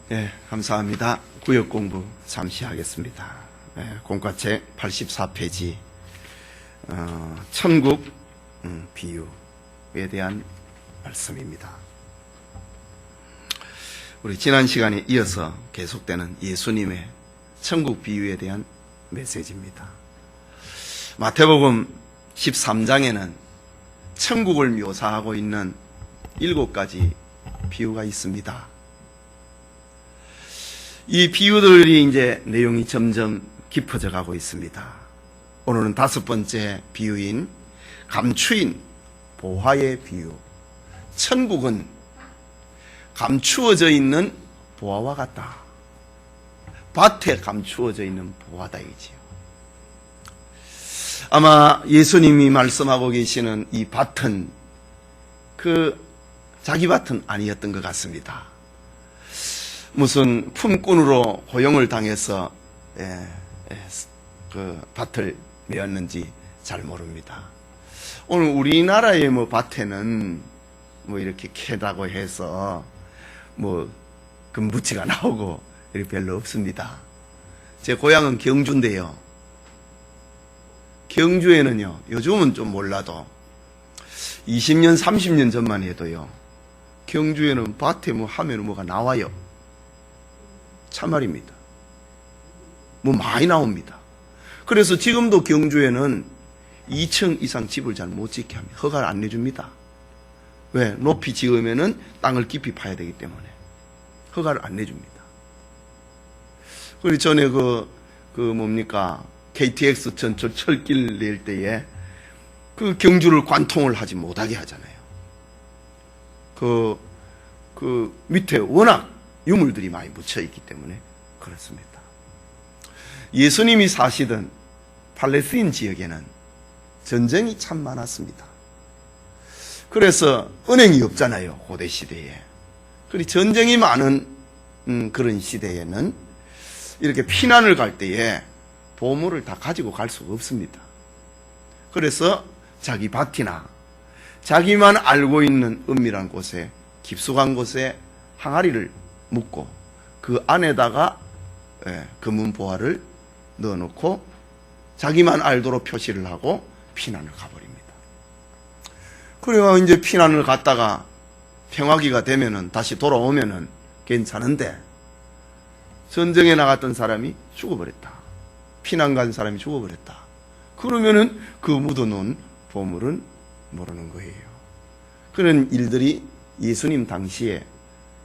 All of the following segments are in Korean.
네, 감사합니다. 구역 공부 잠시 하겠습니다. 공과책 84페이지 천국 비유에 대한 말씀입니다. 우리 지난 시간에 이어서 계속되는 예수님의 천국 비유에 대한 메시지입니다. 마태복음 13장에는 천국을 묘사하고 있는 7가지 비유가 있습니다. 이 비유들이 이제 내용이 점점 깊어져 가고 있습니다. 오늘은 5번째 비유인 감추인 보화의 비유. 천국은 감추어져 있는 보화와 같다. 밭에 감추어져 있는 보화다 이지요. 아마 예수님이 말씀하고 계시는 이 밭은 자기 밭은 아니었던 것 같습니다. 무슨 품꾼으로 고용을 당해서 그 밭을 메었는지 잘 모릅니다. 오늘 우리나라의 밭에는 이렇게 캐다고 해서 금부치가 나오고 이렇게 별로 없습니다. 제 고향은 경주인데요. 경주에는요, 요즘은 좀 몰라도 20년, 30년 전만 해도요, 경주에는 밭에 하면 뭐가 나와요. 참말입니다. 많이 나옵니다. 그래서 지금도 경주에는 2층 이상 집을 잘 못 짓게 합니다. 허가를 안 내줍니다. 왜? 높이 지으면은 땅을 깊이 파야 되기 때문에 허가를 안 내줍니다. 그리고 전에 KTX 전철 철길 낼 때에 경주를 관통을 하지 못하게 하잖아요. 밑에 워낙 유물들이 많이 묻혀 있기 때문에 그렇습니다. 예수님이 사시던 팔레스틴 지역에는 전쟁이 참 많았습니다. 그래서 은행이 없잖아요, 고대 시대에. 그리고 전쟁이 많은 그런 시대에는 이렇게 피난을 갈 때에 보물을 다 가지고 갈 수가 없습니다. 그래서 자기 밭이나 자기만 알고 있는 은밀한 곳에, 깊숙한 곳에 항아리를 묻고 그 안에다가 금은 보화를 넣어놓고 자기만 알도록 표시를 하고 피난을 가버립니다. 그래야 이제 피난을 갔다가 평화기가 되면은 다시 돌아오면은 괜찮은데, 전쟁에 나갔던 사람이 죽어버렸다. 피난 간 사람이 죽어버렸다. 그러면은 그 묻어놓은 보물은 모르는 거예요. 그런 일들이 예수님 당시에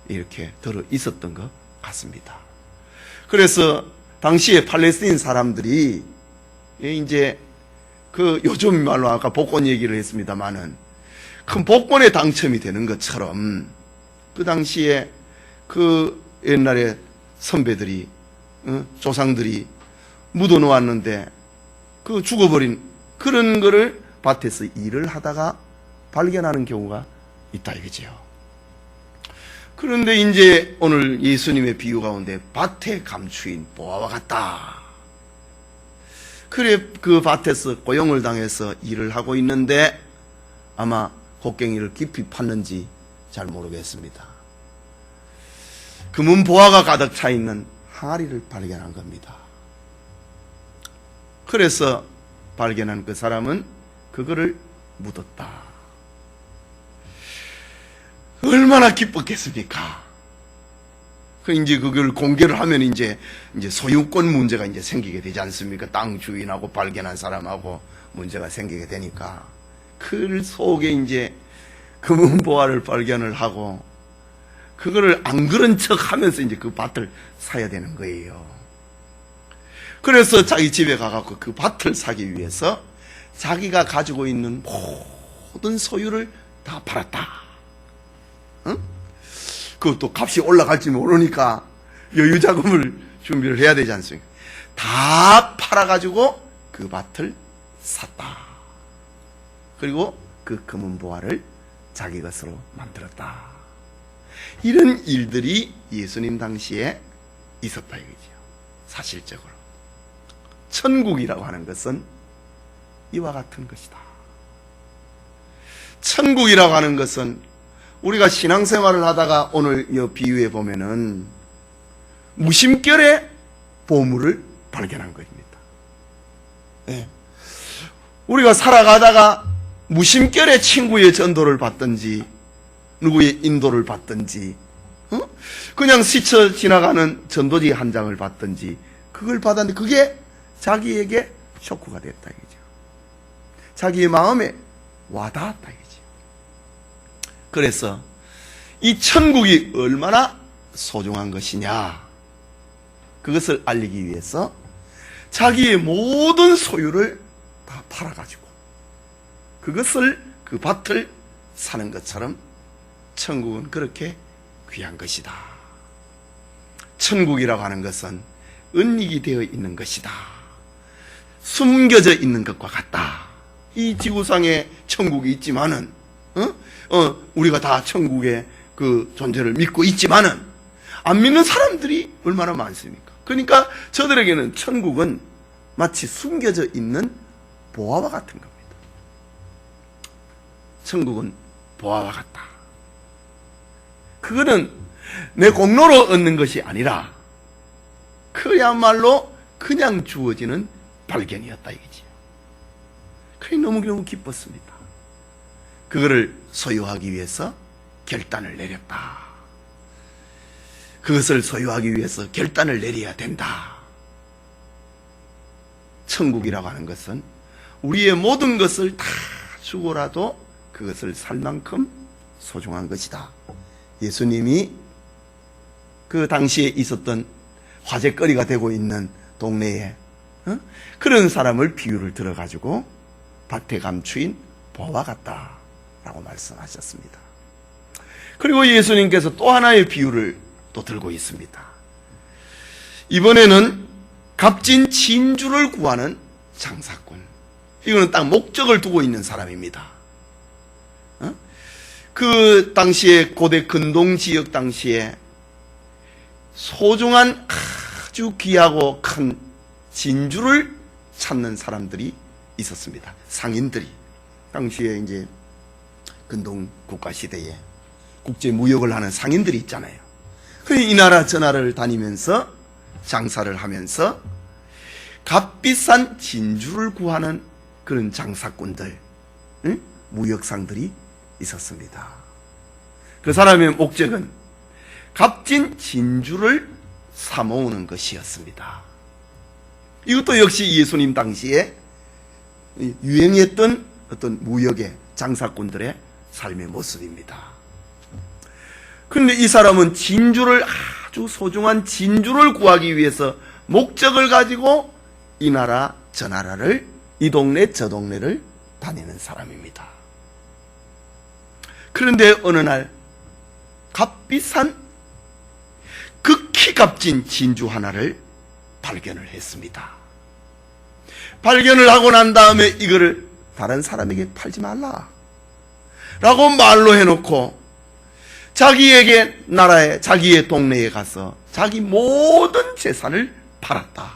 이렇게 들어 있었던 것 같습니다. 그래서 당시에 팔레스틴 사람들이 이제 요즘 말로 아까 복권 얘기를 했습니다만은 큰 복권에 당첨이 되는 것처럼 그 당시에 옛날에 선배들이 조상들이 묻어 놓았는데 죽어버린 그런 거를 밭에서 일을 하다가 발견하는 경우가 있다 이거지요. 그런데 이제 오늘 예수님의 비유 가운데 밭에 감추인 보화와 같다. 그래 그 밭에서 고용을 당해서 일을 하고 있는데 아마 곡괭이를 깊이 팠는지 잘 모르겠습니다. 금은 보화가 가득 차 있는 항아리를 발견한 겁니다. 그래서 발견한 그 사람은 그거를 묻었다. 얼마나 기뻤겠습니까? 이제 그걸 공개를 하면 이제 소유권 문제가 이제 생기게 되지 않습니까? 땅 주인하고 발견한 사람하고 문제가 생기게 되니까 그 속에 이제 금은 보화를 발견을 하고 그거를 안 그런 척 하면서 이제 그 밭을 사야 되는 거예요. 그래서 자기 집에 가갖고 그 밭을 사기 위해서 자기가 가지고 있는 모든 소유를 다 팔았다. 응? 그것도 값이 올라갈지 모르니까 여유 자금을 준비를 해야 되지 않습니까? 다 팔아가지고 그 밭을 샀다. 그리고 그 금은 보화를 자기 것으로 만들었다. 이런 일들이 예수님 당시에 있었다 이거죠. 사실적으로 천국이라고 하는 것은 이와 같은 것이다. 천국이라고 하는 것은 우리가 신앙생활을 하다가 오늘 이 비유에 보면은 무심결에 보물을 발견한 것입니다. 네. 우리가 살아가다가 무심결에 친구의 전도를 받든지 누구의 인도를 받든지 그냥 스쳐 지나가는 전도지 한 장을 받든지 그걸 받았는데 그게 자기에게 쇼크가 됐다 이거죠. 자기의 마음에 와닿았다 이거죠. 그래서 이 천국이 얼마나 소중한 것이냐 그것을 알리기 위해서 자기의 모든 소유를 다 팔아가지고 그것을 그 밭을 사는 것처럼 천국은 그렇게 귀한 것이다. 천국이라고 하는 것은 은닉이 되어 있는 것이다. 숨겨져 있는 것과 같다. 이 지구상에 천국이 있지만은 우리가 다 천국의 그 존재를 믿고 있지만은 안 믿는 사람들이 얼마나 많습니까? 그러니까 저들에게는 천국은 마치 숨겨져 있는 보화와 같은 겁니다. 천국은 보화와 같다. 그거는 내 공로로 얻는 것이 아니라 그야말로 그냥 주어지는 발견이었다 이거지요. 그게 너무너무 기뻤습니다. 그거를 소유하기 위해서 결단을 내렸다. 그것을 소유하기 위해서 결단을 내려야 된다. 천국이라고 하는 것은 우리의 모든 것을 다 주고라도 그것을 살 만큼 소중한 것이다. 예수님이 그 당시에 있었던 화제거리가 되고 있는 동네에 그런 사람을 비유를 들어가지고 밭에 감추인 보화 같다라고 말씀하셨습니다. 그리고 예수님께서 또 하나의 비유를 또 들고 있습니다. 이번에는 값진 진주를 구하는 장사꾼. 이거는 딱 목적을 두고 있는 사람입니다. 그 당시에 고대 근동 지역 당시에 소중한 아주 귀하고 큰 진주를 찾는 사람들이 있었습니다. 상인들이. 당시에 이제 근동 국가 시대에 국제 무역을 하는 상인들이 있잖아요. 이 나라 저 나라를 다니면서 장사를 하면서 값비싼 진주를 구하는 그런 장사꾼들, 무역상들이 있었습니다. 그 사람의 목적은 값진 진주를 사모으는 것이었습니다. 이것도 역시 예수님 당시에 유행했던 어떤 무역의 장사꾼들의 삶의 모습입니다. 그런데 이 사람은 진주를 아주 소중한 진주를 구하기 위해서 목적을 가지고 이 나라 저 나라를 이 동네 저 동네를 다니는 사람입니다. 그런데 어느 날 값비싼 극히 값진 진주 하나를 발견을 했습니다. 발견을 하고 난 다음에 이거를 다른 사람에게 팔지 말라 라고 말로 해놓고 자기에게 나라에 자기의 동네에 가서 자기 모든 재산을 팔았다.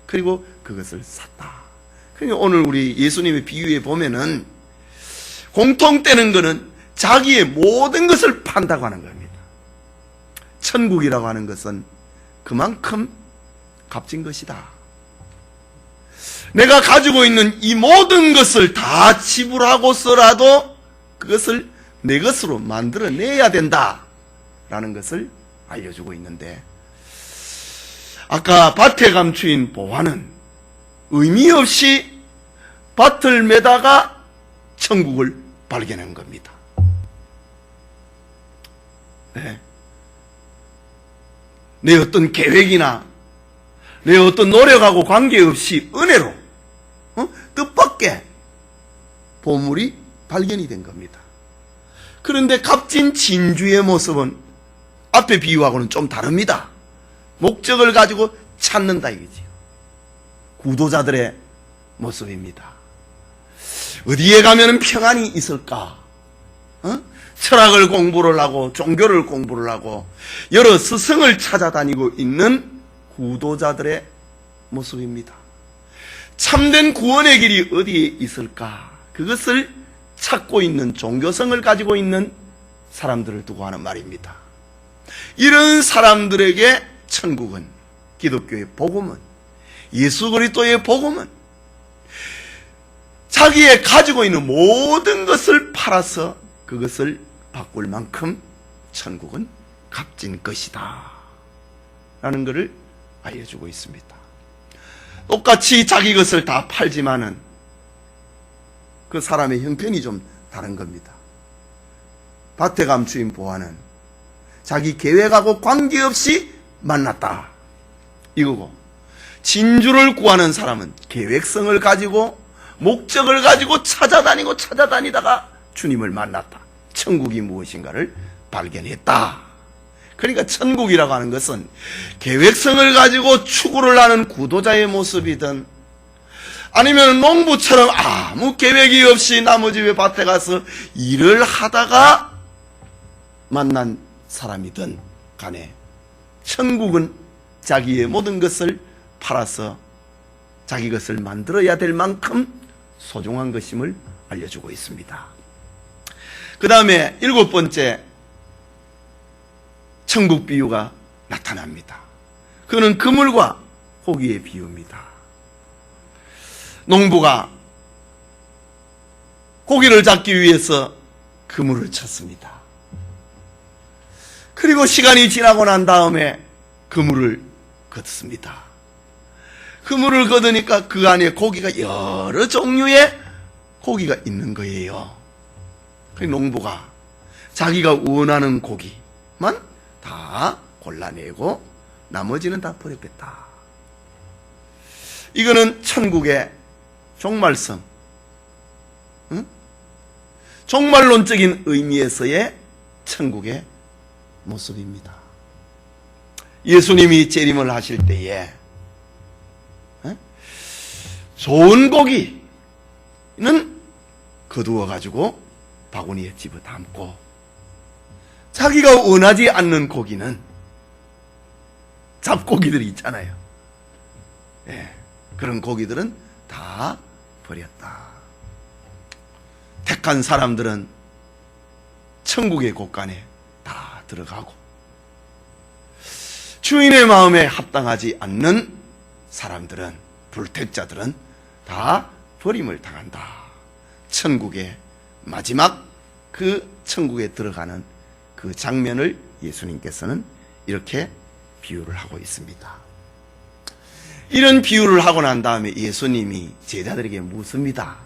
그리고 그것을 샀다. 그러니까 오늘 우리 예수님의 비유에 보면은 공통되는 것은 자기의 모든 것을 판다고 하는 겁니다. 천국이라고 하는 것은 그만큼 값진 것이다. 내가 가지고 있는 이 모든 것을 다 지불하고서라도 그것을 내 것으로 만들어내야 된다라는 것을 알려주고 있는데, 아까 밭에 감추인 보화는 의미 없이 밭을 매다가 천국을 발견한 겁니다. 네. 내 어떤 계획이나 내 어떤 노력하고 관계없이 은혜로 뜻밖의 보물이 발견이 된 겁니다. 그런데 값진 진주의 모습은 앞에 비유하고는 좀 다릅니다. 목적을 가지고 찾는다 이거지요. 구도자들의 모습입니다. 어디에 가면 평안이 있을까? 철학을 공부를 하고 종교를 공부를 하고 여러 스승을 찾아다니고 있는 구도자들의 모습입니다. 참된 구원의 길이 어디에 있을까? 그것을 찾고 있는 종교성을 가지고 있는 사람들을 두고 하는 말입니다. 이런 사람들에게 천국은, 기독교의 복음은, 예수 그리스도의 복음은 자기의 가지고 있는 모든 것을 팔아서 그것을 바꿀 만큼 천국은 값진 것이다 라는 것을 알려주고 있습니다. 똑같이 자기 것을 다 팔지만은 그 사람의 형편이 좀 다른 겁니다. 밭에 감 주인 보아는 자기 계획하고 관계없이 만났다 이거고, 진주를 구하는 사람은 계획성을 가지고 목적을 가지고 찾아다니다가 주님을 만났다. 천국이 무엇인가를 발견했다. 그러니까 천국이라고 하는 것은 계획성을 가지고 추구를 하는 구도자의 모습이든, 아니면 농부처럼 아무 계획이 없이 나무 집에 밭에 가서 일을 하다가 만난 사람이든 간에 천국은 자기의 모든 것을 팔아서 자기 것을 만들어야 될 만큼 소중한 것임을 알려주고 있습니다. 그 다음에 7번째 천국 비유가 나타납니다. 그는 그물과 고기의 비유입니다. 농부가 고기를 잡기 위해서 그물을 쳤습니다. 그리고 시간이 지나고 난 다음에 그물을 걷습니다. 그물을 걷으니까 그 안에 고기가 여러 종류의 고기가 있는 거예요. 그 농부가 자기가 원하는 고기만 다 골라내고 나머지는 다 버렸겠다. 이거는 천국의 종말성, 종말론적인 의미에서의 천국의 모습입니다. 예수님이 재림을 하실 때에 좋은 고기는 거두어 가지고 바구니에 집어 담고, 자기가 원하지 않는 고기는, 잡고기들이 있잖아요. 그런 고기들은 다 버렸다. 택한 사람들은 천국의 곳간에 다 들어가고, 주인의 마음에 합당하지 않는 사람들은, 불택자들은 다 버림을 당한다. 천국의 마지막 그 천국에 들어가는 그 장면을 예수님께서는 이렇게 비유를 하고 있습니다. 이런 비유를 하고 난 다음에 예수님이 제자들에게 묻습니다.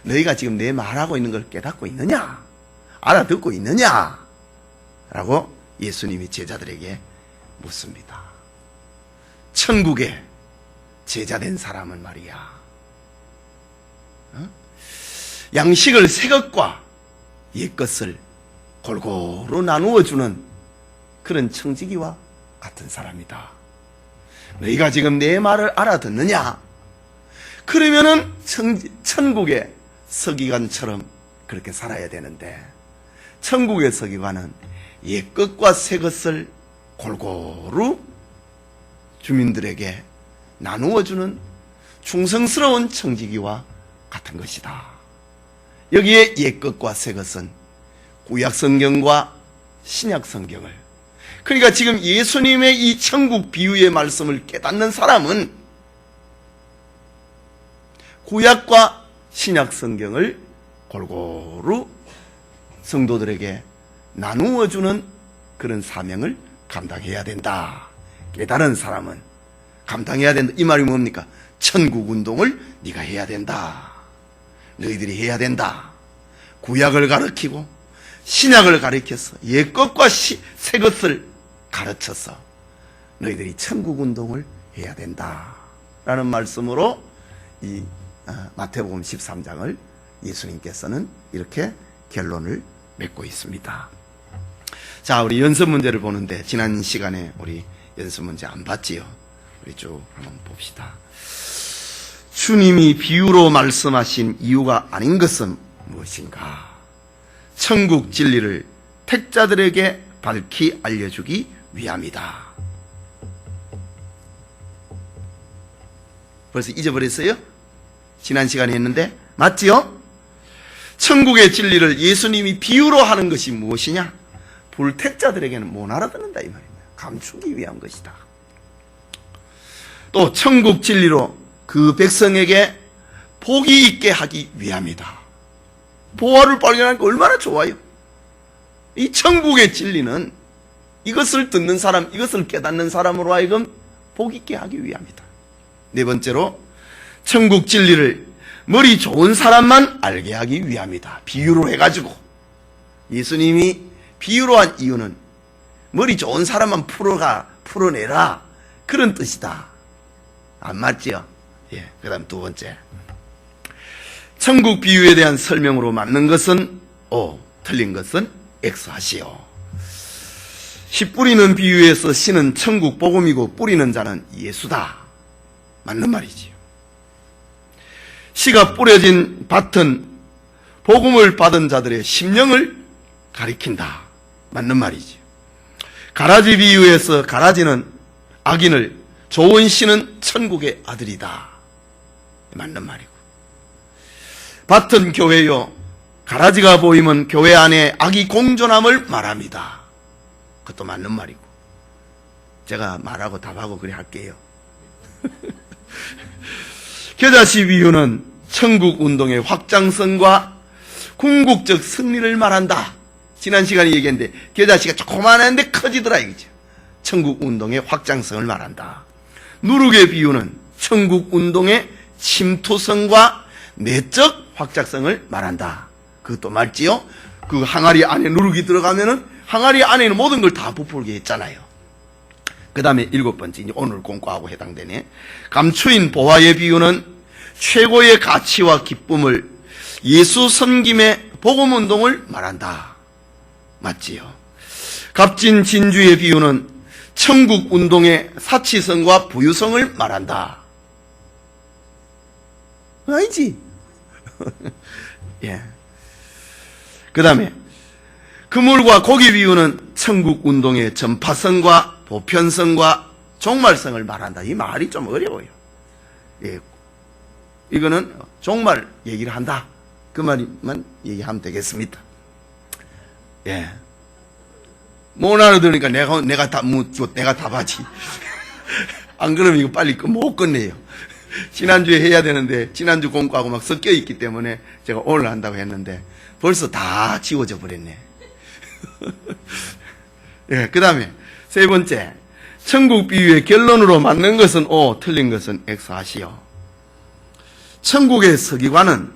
너희가 지금 내 말하고 있는 걸 깨닫고 있느냐? 알아듣고 있느냐? 라고 예수님이 제자들에게 묻습니다. 천국에 제자된 사람은 말이야, 양식을 새 것과 옛 것을 골고루 나누어 주는 그런 청지기와 같은 사람이다. 너희가 지금 내 말을 알아듣느냐? 그러면은 천국의 서기관처럼 그렇게 살아야 되는데, 천국의 서기관은 옛 것과 새 것을 골고루 주민들에게 나누어 주는 충성스러운 청지기와 같은 것이다. 여기에 옛 것과 새 것은 구약 성경과 신약 성경을, 그러니까 지금 예수님의 이 천국 비유의 말씀을 깨닫는 사람은 구약과 신약 성경을 골고루 성도들에게 나누어 주는 그런 사명을 감당해야 된다. 깨달은 사람은 감당해야 된다. 이 말이 뭡니까? 천국 운동을 네가 해야 된다. 너희들이 해야 된다. 구약을 가르치고 신약을 가르쳐서 옛 것과 새 것을 가르쳐서 너희들이 천국 운동을 해야 된다 라는 말씀으로 이 마태복음 13장을 예수님께서는 이렇게 결론을 맺고 있습니다. 자, 우리 연습 문제를 보는데, 지난 시간에 우리 연습 문제 안 봤지요? 우리 쭉 한번 봅시다. 주님이 비유로 말씀하신 이유가 아닌 것은 무엇인가? 천국 진리를 택자들에게 밝히 알려주기 위함이다. 벌써 잊어버렸어요? 지난 시간에 했는데 맞지요? 천국의 진리를 예수님이 비유로 하는 것이 무엇이냐? 불택자들에게는 못 알아듣는다 이 말입니다. 감추기 위한 것이다. 또 천국 진리로 그 백성에게 복이 있게 하기 위함이다. 보화를 발견하니까 얼마나 좋아요. 이 천국의 진리는 이것을 듣는 사람, 이것을 깨닫는 사람으로 하여금 복 있게 하기 위함이다. 네 번째로 천국 진리를 머리 좋은 사람만 알게 하기 위함이다. 비유로 해가지고 예수님이 비유로 한 이유는 머리 좋은 사람만 풀어내라 그런 뜻이다. 안 맞지요? 예. 그 다음 두 번째, 천국 비유에 대한 설명으로 맞는 것은 O, 틀린 것은 X 하시오. 씨 뿌리는 비유에서 씨는 천국 복음이고 뿌리는 자는 예수다. 맞는 말이지요. 씨가 뿌려진 밭은 복음을 받은 자들의 심령을 가리킨다. 맞는 말이지요. 가라지 비유에서 가라지는 악인을, 좋은 씨는 천국의 아들이다. 맞는 말이고. 밭은 교회요, 가라지가 보이면 교회 안에 악이 공존함을 말합니다. 그것도 맞는 말이고. 제가 말하고 답하고 그래 할게요. 겨자씨 비유는 천국 운동의 확장성과 궁극적 승리를 말한다. 지난 시간에 얘기했는데 겨자씨가 조그만한데 커지더라 이거죠. 천국 운동의 확장성을 말한다. 누룩의 비유는 천국 운동의 침투성과 내적 확장성을 말한다. 그것도 맞지요? 그 항아리 안에 누룩이 들어가면은 항아리 안에 있는 모든 걸 다 부풀게 했잖아요. 그 다음에 일곱 번째, 이제 오늘 공부하고 해당되네. 감추인 보화의 비유는 최고의 가치와 기쁨을, 예수 섬김의 복음 운동을 말한다. 맞지요? 값진 진주의 비유는 천국 운동의 사치성과 부유성을 말한다. 아니지? 예. 그 다음에 그물과 고기 비유는 천국 운동의 전파성과 보편성과 종말성을 말한다. 이 말이 좀 어려워요. 예. 이거는 종말 얘기를 한다. 그 말만 얘기하면 되겠습니다. 예. 못 알아들으니까 내가 답하지. 안 그러면 이거 빨리 못 끝내요. 지난주에 해야 되는데 지난주 공부하고 막 섞여 있기 때문에 제가 오늘 한다고 했는데 벌써 다 지워져 버렸네. 예, 그 다음에 세 번째, 천국 비유의 결론으로 맞는 것은 O, 틀린 것은 X 하시오. 천국의 서기관은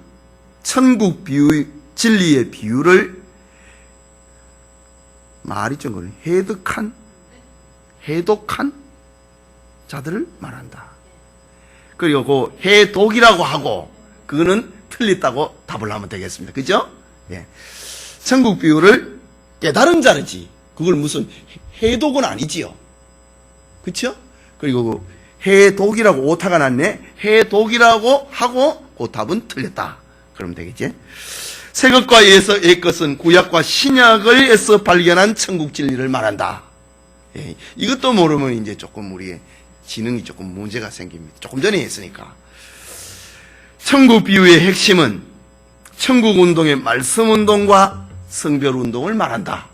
천국 비유, 진리의 비유를 말이 좀 그래, 해독한 자들을 말한다. 그리고 그 해독이라고 하고 그거는 틀렸다고 답을 하면 되겠습니다. 그죠? 예. 천국 비유를 깨달은 자르지. 그걸 무슨 해독은 아니지요. 그쵸? 그리고 그 해독이라고 오타가 났네. 해독이라고 하고 그 답은 틀렸다. 그러면 되겠지? 새 것과 옛 것은 구약과 신약을 에서 발견한 천국 진리를 말한다. 예. 이것도 모르면 이제 조금 우리의 지능이 조금 문제가 생깁니다. 조금 전에 했으니까. 천국 비유의 핵심은 천국 운동의 말씀 운동과 성별 운동을 말한다.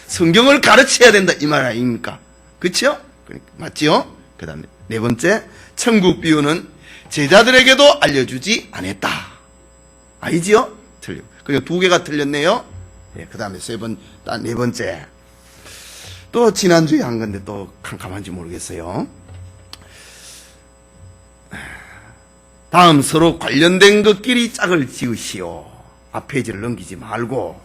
성경을 가르쳐야 된다 이 말 아닙니까? 그렇죠? 그러니까 맞지요? 그 다음에 네 번째, 천국 비유는 제자들에게도 알려주지 않았다. 아니지요? 틀려. 그러니까 두 개가 틀렸네요. 예, 그 다음에 네 번째. 또 지난주에 한 건데 또 캄캄한지 모르겠어요. 다음 서로 관련된 것끼리 짝을 지으시오. 앞 페이지를 넘기지 말고.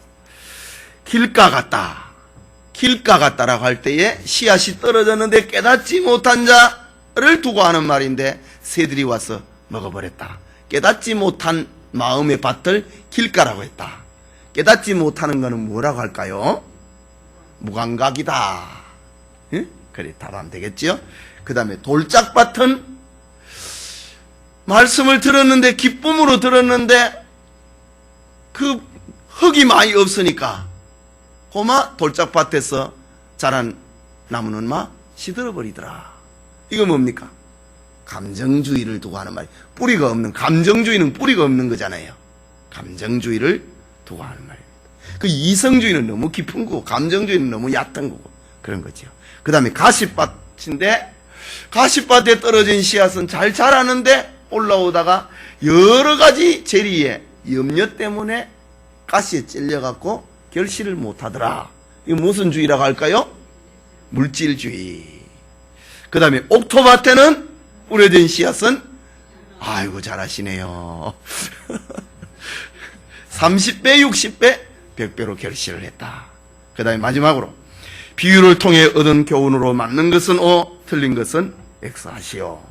길가 같다라고 할 때에 씨앗이 떨어졌는데 깨닫지 못한 자를 두고 하는 말인데 새들이 와서 먹어버렸다. 깨닫지 못한 마음의 밭을 길가라고 했다. 깨닫지 못하는 것은 뭐라고 할까요? 무감각이다. 응? 그래, 답하면 되겠지요? 그 다음에 돌짝밭은 말씀을 들었는데, 기쁨으로 들었는데, 그 흙이 많이 없으니까, 고마 돌짝밭에서 자란 나무는 막 시들어버리더라. 이거 뭡니까? 감정주의를 두고 하는 말이에요. 감정주의는 뿌리가 없는 거잖아요. 감정주의를 두고 하는 말입니다. 그 이성주의는 너무 깊은 거고 감정주의는 너무 얕은 거고 그런 거죠. 그 다음에 가시밭인데 가시밭에 떨어진 씨앗은 잘 자라는데 올라오다가 여러 가지 재리의 염려 때문에 가시에 찔려갖고 결실을 못하더라. 이거 무슨 주의라고 할까요? 물질주의. 그 다음에 옥토밭에는 뿌려진 씨앗은 아이고 잘하시네요. 30배, 60배, 100배로 결실을 했다. 그 다음에 마지막으로 비유를 통해 얻은 교훈으로 맞는 것은 O, 틀린 것은 X 하시오.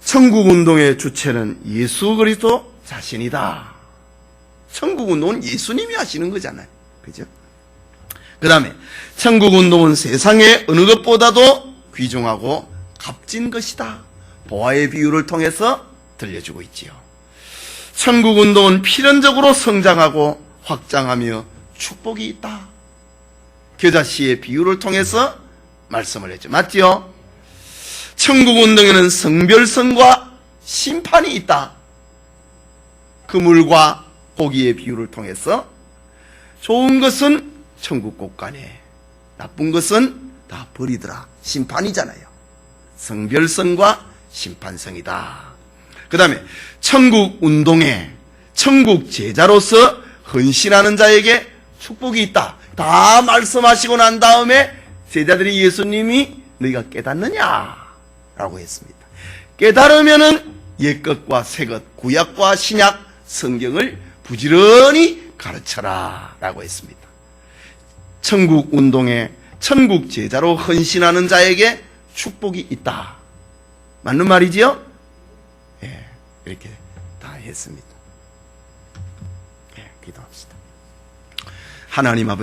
천국운동의 주체는 예수 그리스도 자신이다. 천국운동은 예수님이 하시는 거잖아요. 그죠? 그 다음에 천국운동은 세상의 어느 것보다도 귀중하고 값진 것이다. 보아의 비유를 통해서 들려주고 있지요. 천국운동은 필연적으로 성장하고 확장하며 축복이 있다. 겨자씨의 비유를 통해서 말씀을 했죠. 맞지요? 천국운동에는 성별성과 심판이 있다. 그물과 고기의 비유를 통해서 좋은 것은 천국 곳간에, 나쁜 것은 다 버리더라. 심판이잖아요. 성별성과 심판성이다. 그 다음에 천국운동에 천국 제자로서 헌신하는 자에게 축복이 있다. 다 말씀하시고 난 다음에 제자들이 예수님이 너희가 깨닫느냐? 라고 했습니다. 깨달으면은 옛것과 새것, 구약과 신약, 성경을 부지런히 가르쳐라. 라고 했습니다. 천국 운동에 천국 제자로 헌신하는 자에게 축복이 있다. 맞는 말이지요? 예, 이렇게 다 했습니다. 예, 기도합시다. 하나님 아버지.